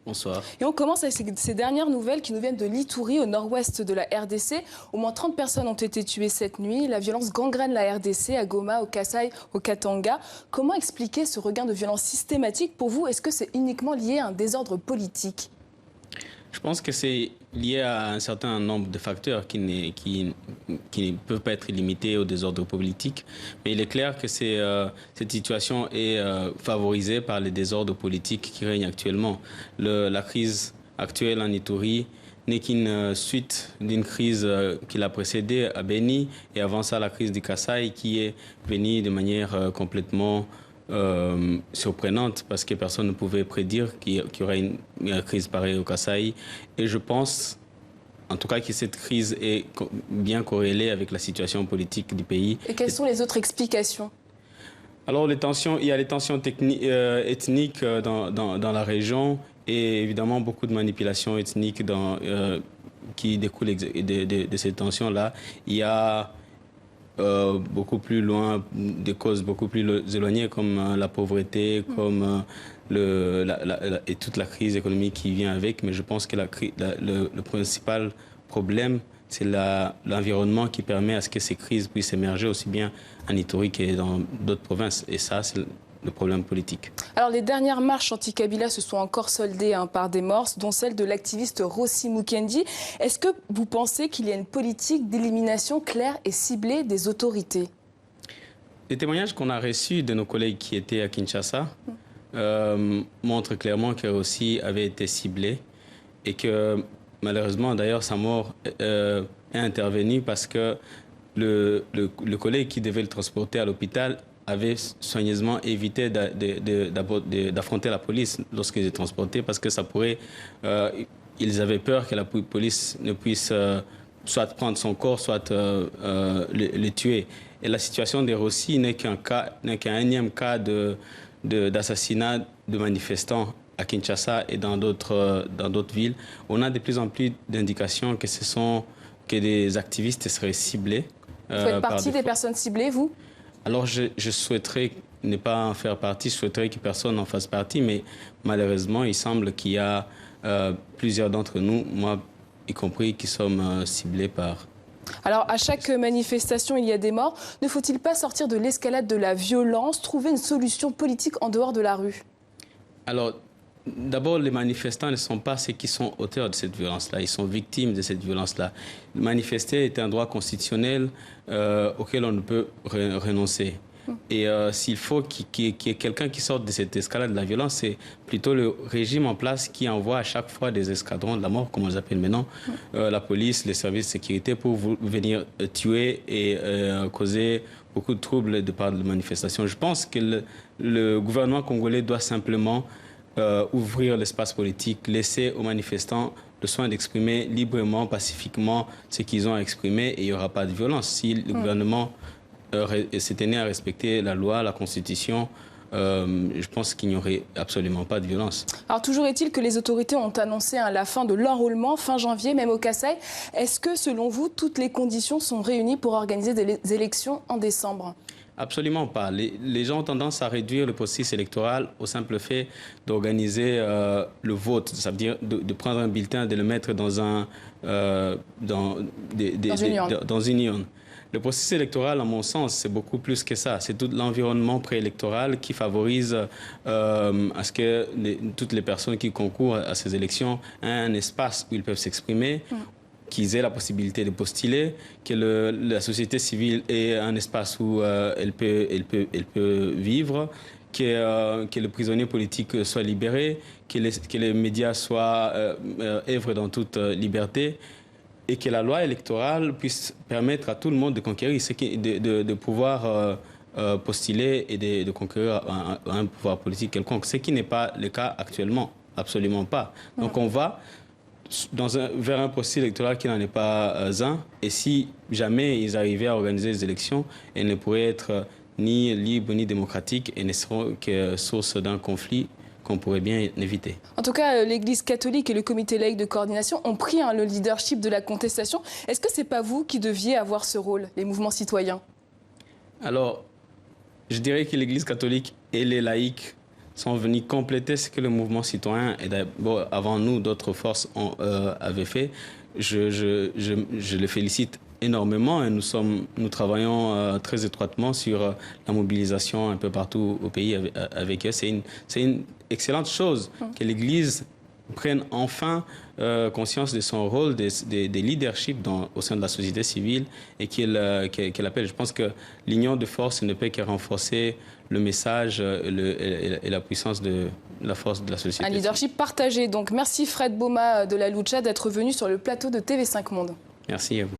Bonsoir. Et on commence avec ces dernières nouvelles qui nous viennent de l'Ituri, au nord-ouest de la RDC. Au moins 30 personnes ont été tuées cette nuit. La violence gangrène la RDC, à Goma, au Kasaï, au Katanga. Comment expliquer ce regain de violence systématique pour vous? Est-ce que c'est uniquement lié à un désordre politique? Je pense que c'est lié à un certain nombre de facteurs qui ne peuvent pas être limités au désordre politique. Mais il est clair que cette situation est favorisée par les désordres politiques qui règnent actuellement. La crise actuelle en Ituri n'est qu'une suite d'une crise qui l'a précédée à Beni et avant ça la crise du Kasaï qui est venue de manière complètement surprenante parce que personne ne pouvait prédire qu'il y aurait une crise pareille au Kasaï. Et je pense, en tout cas, que cette crise est bien corrélée avec la situation politique du pays. Et quelles sont les autres explications? Alors, il y a les tensions ethniques dans la région et évidemment beaucoup de manipulations ethniques qui découlent de ces tensions-là. Il y a beaucoup plus loin, des causes beaucoup plus éloignées comme la pauvreté, comme et toute la crise économique qui vient avec. Mais je pense que le principal problème, c'est l'environnement qui permet à ce que ces crises puissent émerger aussi bien en Ituri que dans d'autres provinces. Et ça, c'est le problème politique. Alors, les dernières marches anti-Kabila se sont encore soldées par des morts, dont celle de l'activiste Rossi Mukendi. Est-ce que vous pensez qu'il y a une politique d'élimination claire et ciblée des autorités? Les témoignages qu'on a reçus de nos collègues qui étaient à Kinshasa montrent clairement que Rossi avait été ciblé et que malheureusement, d'ailleurs, sa mort est intervenue parce que le collègue qui devait le transporter à l'hôpital avait soigneusement évité d'affronter la police lorsqu'ils étaient transportés parce que ça pourrait... ils avaient peur que la police ne puisse soit prendre son corps, soit le tuer. Et la situation de Rossi n'est qu'un énième cas d'assassinat de manifestants à Kinshasa et dans d'autres villes. On a de plus en plus d'indications que des activistes seraient ciblés. Vous faites partie des personnes ciblées, vous? Alors, je souhaiterais ne pas en faire partie, je souhaiterais que personne n'en fasse partie, mais malheureusement, il semble qu'il y a plusieurs d'entre nous, moi y compris, qui sommes ciblés par... Alors, à chaque manifestation, il y a des morts. Ne faut-il pas sortir de l'escalade de la violence, trouver une solution politique en dehors de la rue? Alors, d'abord, les manifestants ne sont pas ceux qui sont auteurs de cette violence-là. Ils sont victimes de cette violence-là. Manifester est un droit constitutionnel auquel on ne peut renoncer. Et s'il faut qu'il y ait quelqu'un qui sorte de cette escalade de la violence, c'est plutôt le régime en place qui envoie à chaque fois des escadrons de la mort, comme on les appelle maintenant, la police, les services de sécurité, pour venir tuer et causer beaucoup de troubles de part de manifestations. Je pense que le gouvernement congolais doit simplement ouvrir l'espace politique, laisser aux manifestants le soin d'exprimer librement, pacifiquement ce qu'ils ont à exprimer et il n'y aura pas de violence. Si le gouvernement s'est tenu à respecter la loi, la Constitution, je pense qu'il n'y aurait absolument pas de violence. Alors toujours est-il que les autorités ont annoncé la fin de l'enrôlement fin janvier, même au Kasaï. Est-ce que selon vous, toutes les conditions sont réunies pour organiser des élections en décembre? Absolument pas. Les gens ont tendance à réduire le processus électoral au simple fait d'organiser le vote. Ça veut dire de prendre un bulletin, de le mettre dans une urne. Le processus électoral, à mon sens, c'est beaucoup plus que ça. C'est tout l'environnement préélectoral qui favorise à ce que toutes les personnes qui concourent à ces élections aient un espace où ils peuvent s'exprimer, qu'ils aient la possibilité de postuler, que la société civile ait un espace où elle peut vivre, que le prisonnier politique soit libéré, que les médias soient œuvrent dans toute liberté et que la loi électorale puisse permettre à tout le monde de conquérir, de pouvoir postuler et de conquérir un pouvoir politique quelconque, ce qui n'est pas le cas actuellement, absolument pas. Donc on va vers un processus électoral qui n'en est pas un. Et si jamais ils arrivaient à organiser des élections, elles ne pourraient être ni libres ni démocratiques et ne seront que source d'un conflit qu'on pourrait bien éviter. En tout cas, l'Église catholique et le comité laïque de coordination ont pris le leadership de la contestation. Est-ce que ce n'est pas vous qui deviez avoir ce rôle, les mouvements citoyens? Alors, je dirais que l'Église catholique et les laïcs sont venus compléter ce que le mouvement citoyen, et d'abord, avant nous, d'autres forces avaient fait. Je les félicite énormément et nous travaillons très étroitement sur la mobilisation un peu partout au pays avec eux. C'est une excellente chose que l'Église prenne enfin conscience de son rôle, des leaderships au sein de la société civile et qu'elle appelle. Je pense que l'union de forces ne peut que renforcer le message et la puissance de la force de la société. Un leadership partagé. Donc merci Fred Boma de la Lucha d'être venu sur le plateau de TV5 Monde. Merci à vous.